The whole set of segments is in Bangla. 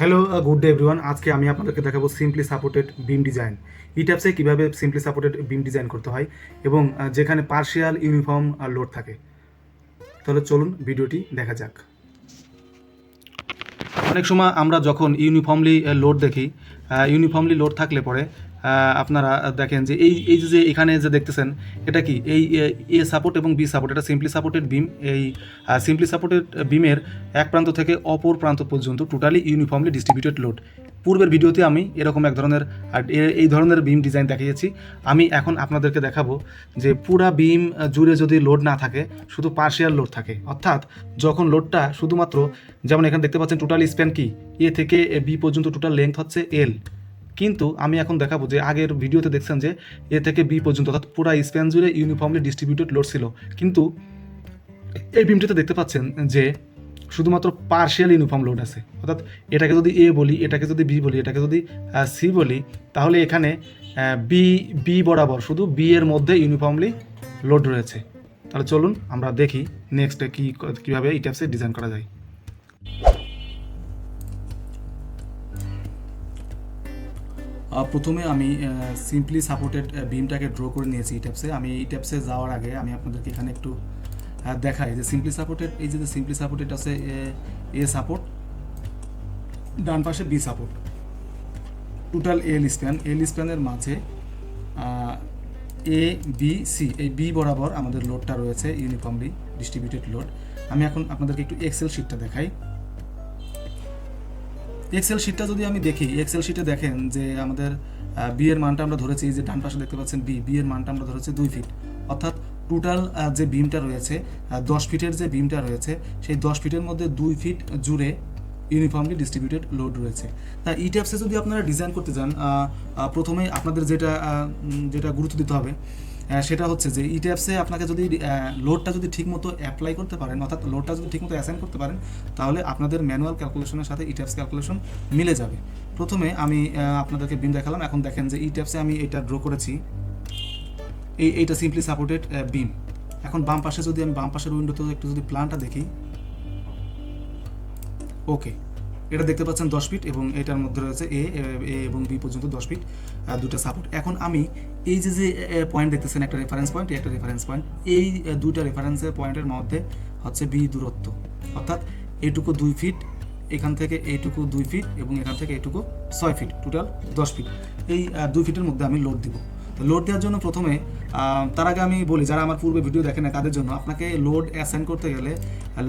Hello, good day everyone. আজকে আমি আপনাদেরকে দেখাবো সিম্পলি সাপোর্টেড বিম ডিজাইন। ইট্যাপসে কীভাবে সিম্পলি সাপোর্টেড বিম ডিজাইন করতে হয় এবং যেখানে পার্শিয়াল ইউনিফর্ম লোড থাকে। তাহলে চলুন ভিডিওটি দেখা যাক। অনেক সময় আমরা যখন ইউনিফর্মলি লোড দেখি, ইউনিফর্মলি লোড থাকলে পরে আপনারা দেখেন যে এই যে এখানে যে দেখতেছেন এটা কি এই এ সাপোর্ট এবং বি সাপোর্ট, এটা সিম্পলি সাপোর্টেড বিম। এই সিম্পলি সাপোর্টেড বিমের এক প্রান্ত থেকে অপর প্রান্ত পর্যন্ত টোটালি ইউনিফর্মলি ডিস্ট্রিবিউটেড লোড। পূর্বের ভিডিওতে আমি এরকম এক ধরনের এই ধরনের বিম ডিজাইন দেখিয়েছি। আমি এখন আপনাদেরকে দেখাবো যে পুরা বিম জুড়ে যদি লোড না থাকে, শুধু পার্শিয়াল লোড থাকে, অর্থাৎ যখন লোডটা শুধুমাত্র, যেমন এখানে দেখতে পাচ্ছেন টোটাল স্প্যান কি এ থেকে বি পর্যন্ত টোটাল লেন্থ হচ্ছে এল। কিন্তু আমি এখন দেখাবো যে আগের ভিডিওতে দেখছেন যে এ থেকে বি পর্যন্ত অর্থাৎ পুরা স্প্যান জুড়ে ইউনিফর্মলি ডিস্ট্রিবিউটেড লোড ছিল, কিন্তু এই বিমটিতে দেখতে পাচ্ছেন যে শুধুমাত্র পার্শিয়াল ইউনিফর্ম লোড আছে। অর্থাৎ এটাকে যদি এ বলি, এটাকে যদি বি বলি, এটাকে যদি সি বলি, তাহলে এখানে বি বি বরাবর শুধু বি এর মধ্যে ইউনিফর্মলি লোড রয়েছে। তাহলে চলুন আমরা দেখি নেক্সটে কীভাবে এই টাইপসে ডিজাইন করা যায়। প্রথমে আমি সিম্পলি সাপোর্টেড বিমটাকে ড্র করে নিয়েছি এই টাইপসে। আমি এই টাইপসে যাওয়ার আগে আমি আপনাদেরকে এখানে একটু দেখাই যে সিম্পলি সাপোর্টেড, এই যে সিম্পলি সাপোর্টেড আছে এ সাপোর্ট, ডান পাশে বি সাপোর্ট, টোটাল এল স্প্যানের মাঝে এ বি সি, এই বি বরাবর আমাদের লোডটা রয়েছে ইউনিফর্মলি ডিস্ট্রিবিউটেড লোড। আমি এখন আপনাদেরকে একটু এক্সেল শিটটা দেখাই। এক্সেল শিটটা যদি আমি দেখি, এক্সেল শিটে দেখেন যে আমাদের বি এর মানটা আমরা ধরেছি, যে ডান পাশে দেখতে পাচ্ছেন বি এর মানটা আমরা ধরেছি 2 ফিট। অর্থাৎ টোটাল যে বিমটা রয়েছে 10 ফিটের যে বিমটা রয়েছে, সেই 10 ফিটের মধ্যে 2 ফিট জুড়ে ইউনিফর্মলি ডিস্ট্রিবিউটেড লোড রয়েছে। তা ই টাইপসে যদি আপনারা ডিজাইন করতে যান, প্রথমে আপনাদের যেটা গুরুত্ব দিতে হবে সেটা হচ্ছে যে ই ট্যাপসে আপনাকে যদি লোডটা যদি ঠিকমতো অ্যাপ্লাই করতে পারেন, অর্থাৎ লোডটা যদি ঠিকমতো অ্যাসাইন করতে পারেন, তাহলে আপনাদের ম্যানুয়াল ক্যালকুলেশনের সাথে ই ট্যাপস ক্যালকুলেশন মিলে যাবে। প্রথমে আমি আপনাদেরকে বিম দেখালাম। এখন দেখেন যে ই ট্যাপসে আমি এটা ড্র করেছি, এইটা সিম্পলি সাপোর্টেড বিম। এখন বাম পাশে যদি আমি বাম পাশের উইন্ডোতে একটু যদি প্ল্যানটা দেখি, ওকে, এটা দেখতে পাচ্ছেন 10 ফিট এবং এটার মধ্যে রয়েছে এ এবং বি পর্যন্ত 10 ফিট, দুটো সাপোর্ট। এখন আমি এই যে পয়েন্ট দেখতেছেন, একটা রেফারেন্স পয়েন্ট, একটা রেফারেন্স পয়েন্ট, এই দুইটা রেফারেন্সের পয়েন্টের মধ্যে হচ্ছে বি দূরত্ব, অর্থাৎ এইটুকু 2 ফিট, এখান থেকে এইটুকু 2 ফিট এবং এখান থেকে এইটুকু 6 ফিট, টোটাল 10 ফিট। এই 2 ফিটের মধ্যে আমি লোড দিব। তো লোড দেওয়ার জন্য প্রথমে, তার আগে আমি বলি, যারা আমার পূর্বে ভিডিও দেখেন না তাদের জন্য, আপনাকে লোড অ্যাসাইন করতে গেলে,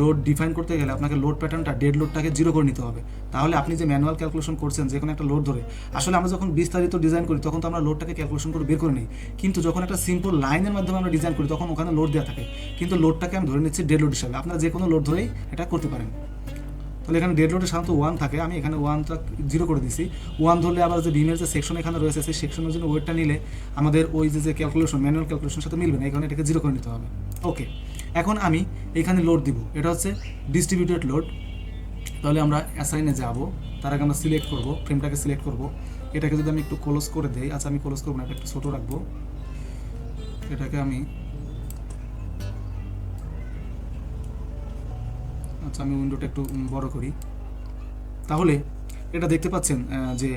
লোড ডিফাইন করতে গেলে আপনাকে লোড প্যাটার্নটা, ডেড লোডটাকে 0 করে নিতে হবে। তাহলে আপনি যে ম্যানুয়াল ক্যালকুলেশন করছেন যে কোনো একটা লোড ধরে, আসলে আমরা যখন বিস্তারিত ডিজাইন করি তখন তো আমরা লোডটাকে ক্যালকুলেশন করে বের করে নিই, কিন্তু যখন একটা সিম্পল লাইনের মাধ্যমে আমরা ডিজাইন করি তখন ওখানে লোড দেওয়া থাকে, কিন্তু লোডটাকে আমি ধরে নিচ্ছি ডেড লোড হিসাবে। আপনারা যে কোনো লোড ধরেই এটা করতে পারেন। তাহলে এখানে ডেড লোডে সাধারণত 1 থাকে, আমি এখানে 1টা 0 করে দিছি। 1 ধরলে আবার যে বিমের যে সেকশন এখানে রয়েছে, সেই সেকশনের জন্য ওয়েটটা নিলে আমাদের ওই যে ক্যালকুলেশন, ম্যানুয়াল ক্যালকুলেশনের সাথে মিলবে না, এখানে এটাকে 0 করে নিতে হবে। ওকে, এখন আমি এখানে লোড দিব, এটা হচ্ছে ডিস্ট্রিবিউটেড লোড। তাহলে আমরা অ্যাসাইনে যাব, তার আগে আমরা সিলেক্ট করব, ফ্রেমটাকে সিলেক্ট করব। এটাকে যদি আমি একটু ক্লোজ করে দেই, আচ্ছা আমি ক্লোজ করবো না, এটা একটু ছোটো রাখবো, এটাকে আমি, আচ্ছা আমি উইন্ডোটা একটু বড় করি। তাহলে এটা দেখতে পাচ্ছেন যে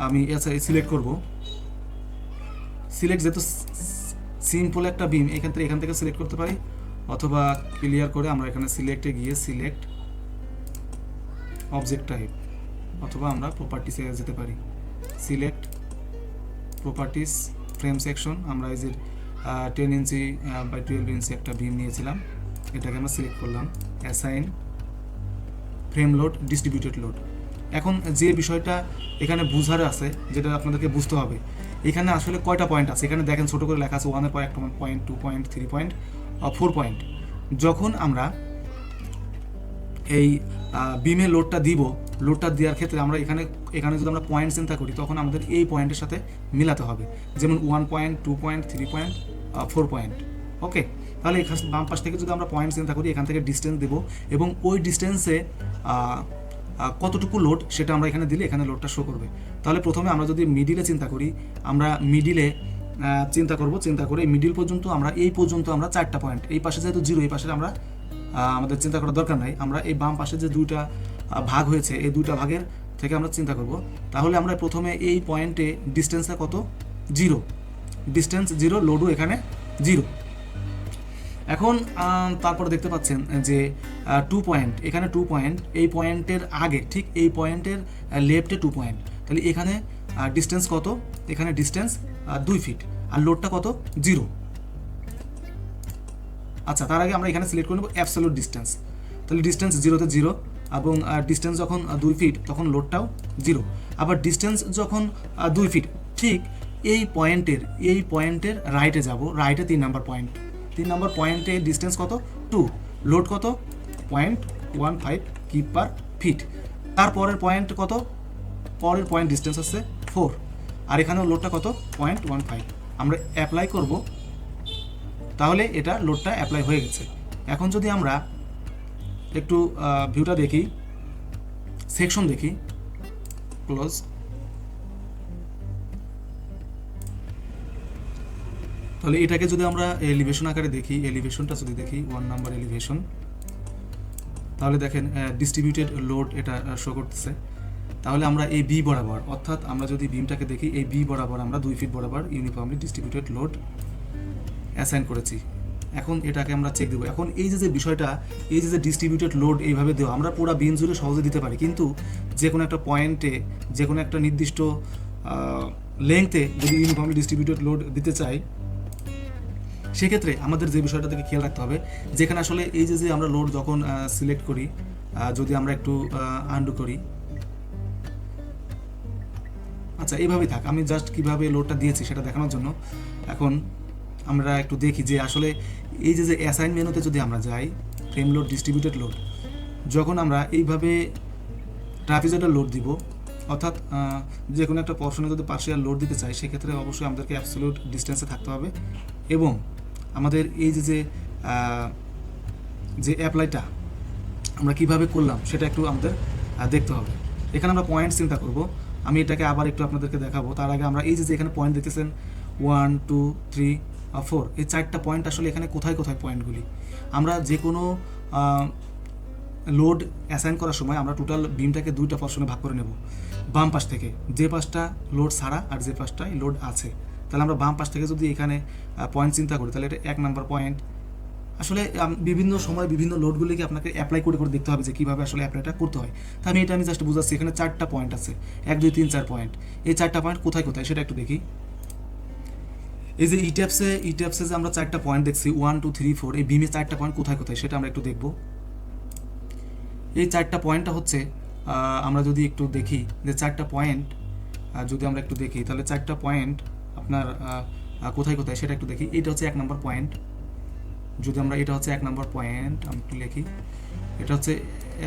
আমি সিলেক্ট করব, সিলেক্ট, যেহেতু সিম্পল একটা বিম এখান থেকে সিলেক্ট করতে পারি, অথবা ক্লিয়ার করে আমরা এখানে সিলেক্টে গিয়ে সিলেক্ট অবজেক্ট টাইপ, অথবা আমরা প্রপার্টিসে যেতে পারি, সিলেক্ট প্রপার্টিস ফ্রেম সেকশন। আমরা এই যে 10 ইঞ্চি বাই 12 ইঞ্চি একটা বিম নিয়েছিলাম, এটাকে আমরা সিলেক্ট করলাম, assign frame load distributed load. এখন যে বিষয়টা এখানে বুঝার আছে, যেটা আপনাদেরকে বুঝতে হবে, এখানে আসলে কয়টা পয়েন্ট আছে। এখানে দেখেন ছোটো করে লেখা আছে 1 পয়েন্ট, 2 পয়েন্ট, 3 পয়েন্ট, 4 পয়েন্ট। যখন আমরা এই বিমে লোডটা দিব, লোডটা দেওয়ার ক্ষেত্রে আমরা এখানে যদি আমরা পয়েন্ট চিন্তা করি, তখন আমাদের এই পয়েন্টের সাথে মিলাতে হবে, যেমন 1 পয়েন্ট, 2 পয়েন্ট, 3 পয়েন্ট, 4 পয়েন্ট। ওকে, তাহলে এখানে বাম পাশ থেকে যদি আমরা পয়েন্ট চিন্তা করি, এখান থেকে ডিস্টেন্স দেবো এবং ওই ডিস্টেন্সে কতটুকু লোড সেটা আমরা এখানে দিলে এখানে লোডটা শো করবে। তাহলে প্রথমে আমরা যদি মিডিলে চিন্তা করি, আমরা মিডিলে চিন্তা করে মিডিল পর্যন্ত, আমরা এই পর্যন্ত আমরা 4টা পয়েন্ট, এই পাশে যেহেতু 0, এই পাশে আমরা আমাদের চিন্তা করার দরকার নাই। আমরা এই বাম পাশে যে 2টা ভাগ হয়েছে, এই 2টা ভাগের থেকে আমরা চিন্তা করব, তাহলে আমরা প্রথমে এই পয়েন্টে ডিস্টেন্সটা কত, 0, ডিস্টেন্স 0, লোডও এখানে 0। এখন তারপর দেখতে পাচ্ছেন যে 2 পয়েন্ট, এখানে 2 পয়েন্ট, এই পয়েন্টের আগে ঠিক এই পয়েন্টের লেফটে 2 পয়েন্ট, তাহলে এখানে ডিস্টেন্স কত, এখানে ডিস্টেন্স 2 ফিট, আর লোডটা কত, 0। আচ্ছা, তার আগে আমরা এখানে সিলেক্ট করে নেব অ্যাবসলিউট ডিস্টেন্স, তাহলে ডিস্টেন্স 0-তে 0, এবং ডিস্টেন্স যখন 2 ফিট তখন লোডটাও 0। আবার ডিস্টেন্স যখন 2 ফিট, ঠিক এই পয়েন্টের রাইটে যাব, রাইটে 3 নাম্বার পয়েন্ট, 3 নাম্বার পয়েন্টে ডিস্টেন্স কত, 2, লোড কত, 0.15 কিপ পার ফিট। তারপরের পয়েন্ট কত, পরের পয়েন্ট ডিস্টেন্স হচ্ছে 4, আর এখানেও লোডটা কত, 0.15। আমরা অ্যাপ্লাই করব, তাহলে এটা লোডটা অ্যাপ্লাই হয়ে গেছে। এখন যদি আমরা একটু ভিউটা দেখি, সেকশন দেখি, ক্লোজ, তাহলে এটাকে যদি আমরা এলিভেশন আকারে দেখি, এলিভেশনটা যদি দেখি 1 নাম্বার এলিভেশন, তাহলে দেখেন ডিস্ট্রিবিউটেড লোড এটা শো করতেছে। তাহলে আমরা এই বি বরাবর, অর্থাৎ আমরা যদি বিমটাকে দেখি, এই বি বরাবর আমরা 2 ফিট বরাবর ইউনিফর্মলি ডিস্ট্রিবিউটেড লোড অ্যাসাইন করেছি। এখন এটাকে আমরা চেক দেবো। এখন এই যে বিষয়টা, এই যে ডিস্ট্রিবিউটেড লোড এইভাবে দেওয়া, আমরা পুরো বিম জুড়ে সহজে দিতে পারি, কিন্তু যে কোনো একটা পয়েন্টে, যে কোনো একটা নির্দিষ্ট লেংথে যদি ইউনিফর্মলি ডিস্ট্রিবিউটেড লোড দিতে চাই, সেক্ষেত্রে আমাদের যে বিষয়টা থেকে খেয়াল রাখতে হবে, যেখানে আসলে এই যে আমরা লোড যখন সিলেক্ট করি, যদি আমরা একটু আন্ডু করি, আচ্ছা এইভাবেই থাক, আমি জাস্ট কিভাবে লোডটা দিয়েছি সেটা দেখানোর জন্য। এখন আমরা একটু দেখি যে আসলে এই যে অ্যাসাইন মেনুতে যদি আমরা যাই, ফ্রেম লোড, ডিস্ট্রিবিউটেড লোড, যখন আমরা এইভাবে ট্রাপিজয়েডাল লোড দিব, অর্থাৎ যে কোনো একটা পোরশনে যদি পার্শিয়াল লোড দিতে চাই, সেক্ষেত্রে অবশ্যই আমাদেরকে অ্যাবসলিউট ডিস্টেন্সে থাকতে হবে, এবং আমাদের এই যে অ্যাপ্লাইটা আমরা কিভাবে করলাম সেটা একটু আমাদের দেখতে হবে। এখানে আমরা পয়েন্ট চিন্তা করব, আমি এটাকে আবার একটু আপনাদেরকে দেখাবো। তার আগে আমরা এই যে এখানে পয়েন্ট দেখতেছেন 1, 2, 3, 4, এই 4টা পয়েন্ট আসলে এখানে কোথায় কোথায় পয়েন্টগুলি, আমরা যে কোনো লোড অ্যাসাইন করার সময় আমরা টোটাল বিমটাকে 2টা পোরশনে ভাগ করে নেব। বাম পাশ থেকে যে পাশটা লোড ছাড়া আর যে পাশটায় লোড আছে, তাহলে আমরা বাম পাশ থেকে যদি এখানে পয়েন্ট চিন্তা করি, তাহলে এটা 1 নাম্বার পয়েন্ট। আসলে বিভিন্ন সময় বিভিন্ন লোডগুলিকে আপনাকে অ্যাপ্লাই করে করে দেখতে হবে যে কীভাবে আসলে অ্যাপ্লাইটা করতে হয়। তাই আমি জাস্ট বুঝাচ্ছি, এখানে 4টা পয়েন্ট আছে, 1, 2, 3, 4 পয়েন্ট। এই 4টা পয়েন্ট কোথায় কোথায় সেটা একটু দেখি। এই যে ইট্যাপসে যে আমরা 4টা পয়েন্ট দেখছি, 1, 2, 3, 4, এই বিমে 4টা পয়েন্ট কোথায় কোথায় সেটা আমরা একটু দেখব। এই 4টা পয়েন্টটা হচ্ছে, আমরা যদি একটু দেখি যে 4টা পয়েন্ট যদি আমরা একটু দেখি, তাহলে 4টা পয়েন্ট আপনার কোথায় কোথায় সেটা একটু দেখি। এটা হচ্ছে 1 নাম্বার পয়েন্ট, যদি আমরা, এটা হচ্ছে 1 নাম্বার পয়েন্ট, আমি একটু লিখি, এটা হচ্ছে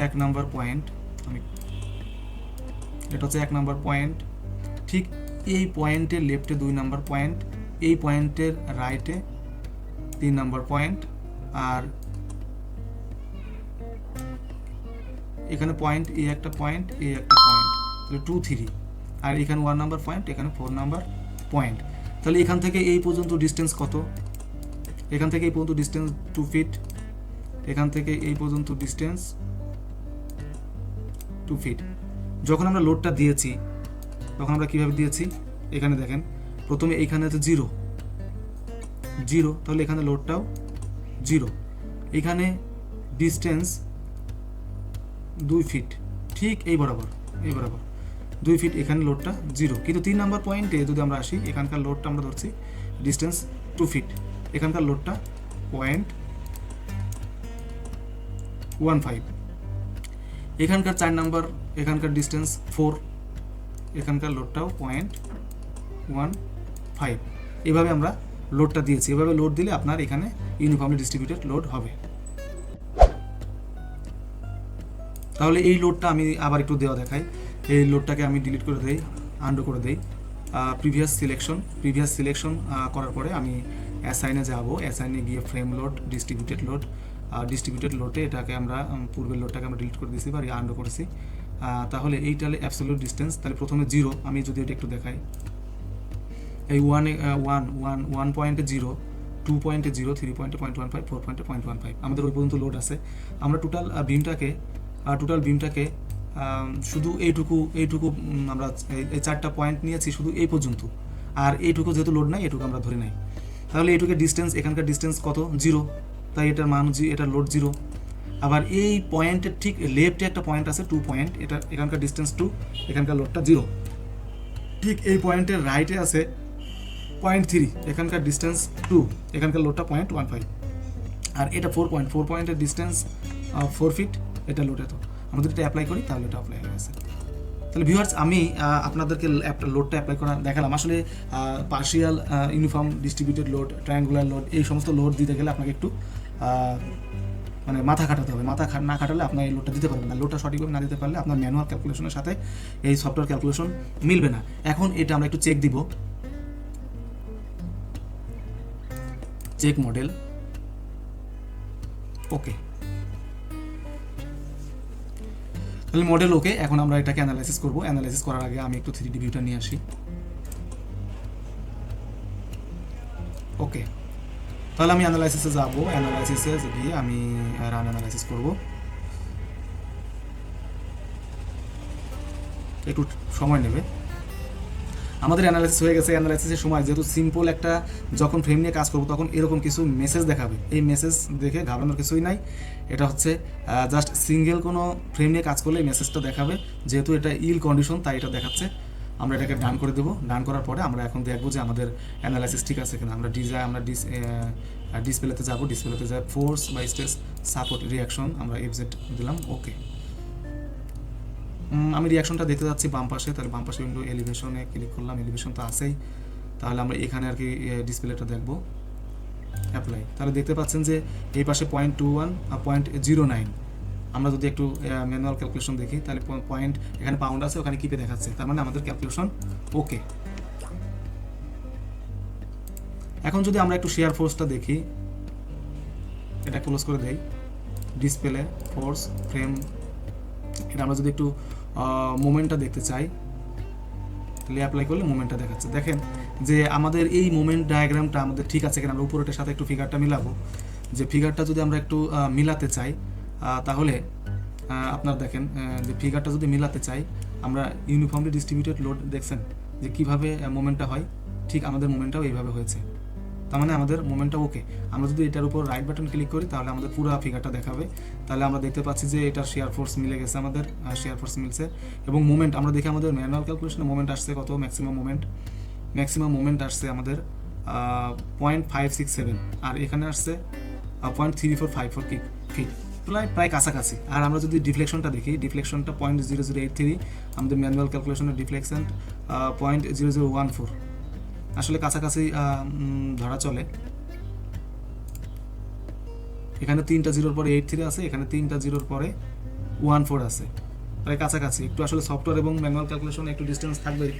1 নাম্বার পয়েন্ট, এটা হচ্ছে 1 নাম্বার পয়েন্ট। ঠিক এই পয়েন্টের লেফটে 2 নাম্বার পয়েন্ট, এই পয়েন্টের রাইটে 3 নাম্বার পয়েন্ট, আর এখানে পয়েন্ট, এই একটা পয়েন্ট, এই একটা পয়েন্ট, তাহলে 2, 3, আর এখানে 1 নাম্বার পয়েন্ট, এখানে 4 নাম্বার পয়েন্ট। তাহলে এখান থেকে এই পর্যন্ত ডিস্টেন্স কত, এখান থেকে এই পর্যন্ত ডিস্টেন্স 2 ফিট, এখান থেকে এই পর্যন্ত ডিস্টেন্স 2 ফিট। যখন আমরা লোডটা দিয়েছি, তখন আমরা কীভাবে দিয়েছি, এখানে দেখেন প্রথমে এইখানে আছে 0, তাহলে এখানে লোডটাও 0, এখানে ডিস্টেন্স 2 ফিট, ঠিক এই বরাবর 2 ফিট, এখানে লোডটা 0। কিন্তু 3 নাম্বার পয়েন্টে যদি আমরা আসি, এখানকার লোডটা আমরা ধরছি ডিস্টেন্স 2 ফিট, এখানকার লোডটা 0.15, এখানকার 4 নাম্বার, এখানকার ডিস্টেন্স 4, এখানকার লোডটাও 0.15। এভাবে আমরা লোডটা দিয়েছি। এভাবে লোড দিলে আপনার এখানে ইউনিফর্মলি ডিস্ট্রিবিউটেড লোড হবে। তাহলে এই লোডটা আমি আবার একটু দেখাই। এই লোডটাকে আমি ডিলিট করে দেই, আন্ডু করে দেই, প্রিভিয়াস সিলেকশন করার পরে আমি অ্যাসাইনে যাব। অ্যাসাইনে গিয়ে ফ্রেম লোড, ডিস্ট্রিবিউটেড লোডে এটাকে আমরা পূর্বের লোডটাকে আমরা ডিলিট করে দিয়েছি বা আন্ডু করেছি। তাহলে এইটালে অ্যাবসলিউট ডিস্টেন্স, তাহলে প্রথমে 0, আমি যদি এটা একটু দেখাই, এই 1.0, 2.0, 3.0.15, 4.0.15 আমাদের ওই পর্যন্ত লোড আছে। আমরা টোটাল বিমটাকে শুধু এইটুকু আমরা এই 4টা পয়েন্ট নিয়েছি শুধু এই পর্যন্ত, আর এইটুকু যেহেতু লোড নাই এটুকু আমরা ধরে নাই, তাহলে এইটুকু ডিস্টেন্স, এখানকার ডিস্টেন্স কত 0, তাই এটার মান এটার লোড 0। আবার এই পয়েন্টের ঠিক লেফটে একটা পয়েন্ট আছে 2 পয়েন্ট, এটা এখানকার ডিস্টেন্স 2, এখানকার লোডটা 0। ঠিক এই পয়েন্টের রাইটে আছে 0.3, এখানকার ডিস্টেন্স 2, এখানকার লোডটা 0.15, আর এটা 4 পয়েন্টের ডিস্টেন্স 4 ফিট, এটা লোড এত। আমরা যদি এটা অ্যাপ্লাই করি তাহলে এটা অ্যাপ্লাই হয়ে গেছে। তাহলে ভিউয়ার্স, আমি আপনাদেরকে লোডটা অ্যাপ্লাই করা দেখালাম। আসলে partial, uniform distributed load, triangular load, এই সমস্ত লোড দিতে গেলে আপনাকে একটু মানে মাথা খাটাতে হবে। মাথা না খাটালে আপনার এই লোডটা দিতে পারবেন না। লোডটা সঠিকভাবে না দিতে পারলে আপনার ম্যানুয়াল ক্যালকুলেশনের সাথে এই সফটওয়্যার ক্যালকুলেশন মিলবে না। এখন এটা আমরা একটু চেক দিব, চেক মডেল, ওকে। তাহলে মডেল ওকে। এখন আমরা এটাকে অ্যানালাইসিস করব। অ্যানালাইসিস করার আগে আমি একটু 3D ভিউটা নিয়ে আসি। ওকে, তাহলে আমি অ্যানালাইসিসে যাব। অ্যানালাইসিসে গিয়ে আমি রান অ্যানালাইসিস করব। একটু সময় নেবে। আমাদের অ্যানালাইসিস হয়ে গেছে। অ্যানালাইসিসের সময় যেহেতু সিম্পল একটা যখন ফ্রেম নিয়ে কাজ করবো তখন এরকম কিছু মেসেজ দেখাবে। এই মেসেজ দেখে ঘাবড়ানোর কিছুই নাই। এটা হচ্ছে জাস্ট সিঙ্গেল কোনো ফ্রেম নিয়ে কাজ করলে এই মেসেজটা দেখাবে। যেহেতু এটা ইল কন্ডিশন তাই এটা দেখাচ্ছে। আমরা এটাকে ডান করে দেবো। ডান করার পরে আমরা এখন দেখবো যে আমাদের অ্যানালাইসিস ঠিক আছে কিনা। আমরা ডিসপ্লেতে যাবো। ডিসপ্লেতে যাই ফোর্স বা স্ট্রেস সাপোর্ট রিয়াকশন, আমরা FZ দিলাম, ওকে। আমি রিয়াকশনটা দেখতে যাচ্ছি বাম পাশে। তাহলে বাম পাশে উইন্ডো এলিভেশনে ক্লিক করলাম। এলিভেশন তো আছেই, তাহলে আমরা এখানে আর কি ডিসপ্লেটা দেখবো, অ্যাপ্লাই। তাহলে দেখতে পাচ্ছেন যে এই পাশে 0.21 আর 0.09। আমরা যদি একটু ম্যানুয়াল ক্যালকুলেশন দেখি তাহলে পয়েন্ট এখানে পাউন্ড আছে, ওখানে কিপে দেখাচ্ছে, তার মানে আমাদের ক্যালকুলেশন ওকে। এখন যদি আমরা একটু শেয়ার ফোর্সটা দেখি, এটা ক্লোজ করে দেই, ডিসপ্লে ফোর্স ফ্রেম, এটা আমরা যদি একটু মোমেন্টটা দেখতে চাই তাহলে অ্যাপ্লাই করলে মোমেন্টটা দেখাচ্ছে। দেখেন যে আমাদের এই মোমেন্ট ডায়াগ্রামটা আমাদের ঠিক আছে কিনা। আমরা উপরেটার সাথে একটু ফিগারটা মিলাবো। যে ফিগারটা যদি আমরা একটু মিলাতে চাই তাহলে আপনারা দেখেন যে ফিগারটা যদি মিলাতে চাই, আমরা ইউনিফর্মলি ডিস্ট্রিবিউটেড লোড দেখছেন যে কীভাবে মোমেন্টটা হয়, ঠিক আমাদের মোমেন্টটাও এইভাবে হয়েছে। তার মানে আমাদের মোমেন্টটা ওকে। আমরা যদি এটার উপর রাইট বাটন ক্লিক করি তাহলে আমাদের পুরো ফিগারটা দেখাবে। তাহলে আমরা দেখতে পাচ্ছি যে এটার শেয়ার ফোর্স মিলে গেছে, আমাদের শেয়ার ফোর্স মিলছে। এবং মোমেন্ট আমরা দেখি আমাদের ম্যানুয়াল ক্যালকুলেশনে মোমেন্ট আসছে কত, ম্যাক্সিমাম মোমেন্ট আসছে আমাদের 0.567, আর এখানে আসছে 0.3454 ফিট, প্রায় কাছাকাছি। আর আমরা যদি ডিফ্লেকশনটা দেখি, ডিফ্লেকশনটা 0.0083, আমাদের ম্যানুয়াল ক্যালকুলেশনের ডিফ্লেকশন 0.0014, আসলে কাছাকাছি ধরা চলে। এখানে 3টা জিরোর পরে 83 আছে, এখানে 3টা জিরোর পরে 14 আছে, প্রায় কাছাকাছি। একটু আসলে সফটওয়্যার এবং ম্যানুয়াল ক্যালকুলেশনে একটু ডিস্টেন্স থাকবেই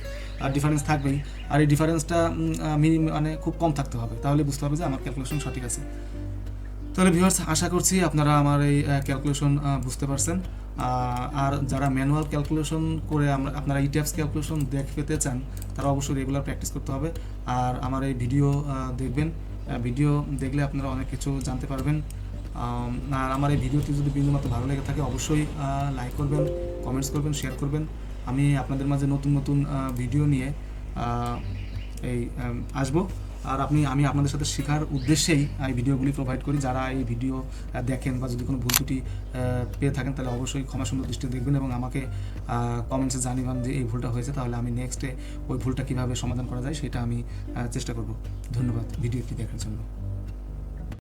আর ডিফারেন্স থাকবেই। আর এই ডিফারেন্সটা মানে খুব কম থাকতে হবে, তাহলে বুঝতে হবে যে আমার ক্যালকুলেশন সঠিক আছে। তাহলে ভিউয়ার্স, আশা করছি আপনারা আমার এই ক্যালকুলেশন বুঝতে পারছেন। আর যারা ম্যানুয়াল ক্যালকুলেশন করে আপনারা ইটিএফস ক্যালকুলেশন পেতে চান তারা অবশ্যই রেগুলার প্র্যাকটিস করতে হবে। আর আমার এই ভিডিও দেখবেন, ভিডিও দেখলে আপনারা অনেক কিছু জানতে পারবেন। আর আমার এই ভিডিওটি যদি বিন্দুমাত্র ভালো লেগে থাকে অবশ্যই লাইক করবেন, কমেন্টস করবেন, শেয়ার করবেন। আমি আপনাদের মাঝে নতুন নতুন ভিডিও নিয়ে আসবো। আর আমি আপনাদের সাথে শেখার উদ্দেশ্যেই এই ভিডিওগুলি প্রোভাইড করি। যারা এই ভিডিও দেখেন বা যদি কোনো ভুল ত্রুটি পেয়ে থাকেন তাহলে অবশ্যই ক্ষমা সুন্দর দৃষ্টিতে দেখবেন এবং আমাকে কমেন্টসে জানিবেন যে এই ভুলটা হয়েছে, তাহলে আমি নেক্সটে ওই ভুলটা কীভাবে সমাধান করা যায় সেটা আমি চেষ্টা করব। ধন্যবাদ ভিডিওটি দেখার জন্য।